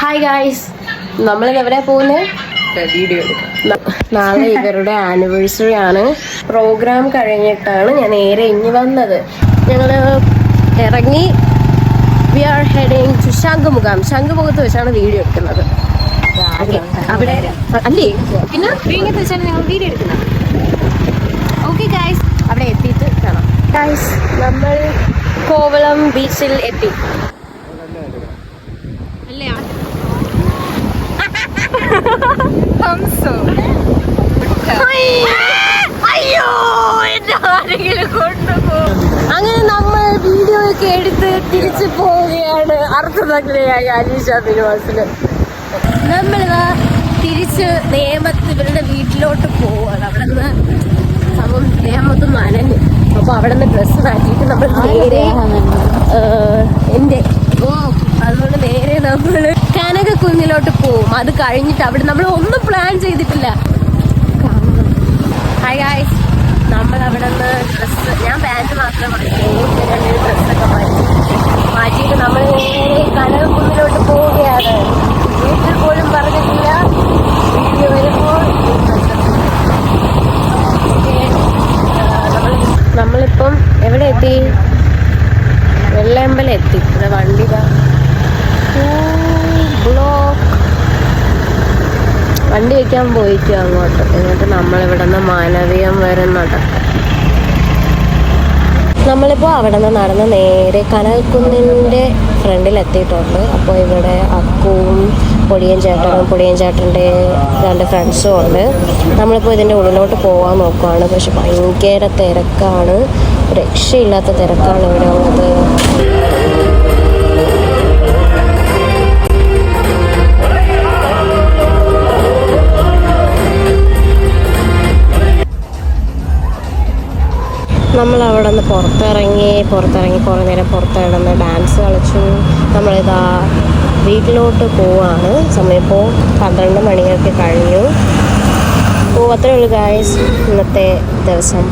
Hi guys, നമ്മളിത് എവിടെ പോകുന്നത്? വീഡിയോ നാളെ ഇവരുടെ ആനിവേഴ്സറി ആണ്. പ്രോഗ്രാം കഴിഞ്ഞിട്ടാണ് ഞാൻ നേരെ ഇനി വന്നത്. ഞങ്ങള് ഇറങ്ങി വി ആർ ഹെഡിങ് ടു ശംഖുമുഖത്ത് വെച്ചാണ് വീഡിയോ എടുക്കുന്നത്. അവിടെ അല്ലേ, പിന്നെ വീങ്ങത്ത് വെച്ചാണ് ഞങ്ങൾ വീഡിയോ എടുക്കുന്നത്. ഓക്കെ ഗായ്സ്, അവിടെ എത്തിയിട്ട് കാണാം. ഗായ്സ്, നമ്മൾ കോവളം ബീച്ചിൽ എത്തി. അങ്ങനെ നമ്മൾ വീഡിയോ ഒക്കെ എടുത്ത് തിരിച്ചു പോവുകയാണ് അർത്ഥനഗ്നയായ അനീഷ സിനിമാസില്. നമ്മളിതാ തിരിച്ച് ഇവരുടെ വീട്ടിലോട്ട് പോവാണ്. അവിടെ നിന്ന് സംഭവം നേമത്ത് നനഞ്ഞു. അപ്പൊ അവിടെ നിന്ന് ഡ്രസ്സ് മാറ്റിയിട്ട് നമ്മൾ നേരെ അതുകൊണ്ട് നേരെ നമ്മള് കനകക്കുന്നിലോട്ട് പോവും. അത് കഴിഞ്ഞിട്ട് അവിടെ നമ്മൾ ഒന്നും പ്ലാൻ ചെയ്തിട്ടില്ല. ഹായ് ഗായ്സ്, നമ്മൾ അവിടെ നിന്ന് ഡ്രസ്സ്, ഞാൻ പാൻറ് മാത്രം ഡ്രസ്സൊക്കെ മാറ്റിയിട്ട് നമ്മൾ നേരെ കനകക്കുന്നിലോട്ട് പോവുകയാണ്. വീട്ടിൽ പോലും പറഞ്ഞിട്ടില്ല. വീഡിയോ വരുമ്പോൾ നമ്മളിപ്പം എവിടെ എത്തി? വെള്ളയമ്പലം എത്തി. ഇവിടെ വണ്ടി വണ്ടി വയ്ക്കാൻ പോയിക്കും അങ്ങോട്ട്. എന്നിട്ട് നമ്മളിവിടെ നിന്ന് മാനവീയം വരെ നടക്കും. നമ്മളിപ്പോൾ അവിടെ നിന്ന് നടന്ന് നേരെ കനകക്കുന്നിൻ്റെ ഫ്രണ്ടിൽ എത്തിയിട്ടുണ്ട്. അപ്പോൾ ഇവിടെ അക്കുവും പൊടിയൻ ചേട്ടൻ്റെ 2 ഫ്രണ്ട്സും ഉണ്ട്. നമ്മളിപ്പോൾ ഇതിൻ്റെ ഉള്ളിലോട്ട് പോകാൻ നോക്കുകയാണ്. പക്ഷെ ഭയങ്കര തിരക്കാണ്, രക്ഷയില്ലാത്ത തിരക്കാണ് ഇവിടെ ഉള്ളത്. നമ്മളവിടെ നിന്ന് പുറത്തിറങ്ങി കുറേ നേരം പുറത്തിടന്ന് ഡാൻസ് കളിച്ചു. നമ്മളിതാ വീട്ടിലോട്ട് പോവാണ്. സമയം ഇപ്പോൾ 12 മണിയൊക്കെ കഴിഞ്ഞു. അപ്പോൾ അത്രയേ ഉള്ളൂ ഗായ്സ് ഇന്നത്തെ ദിവസം.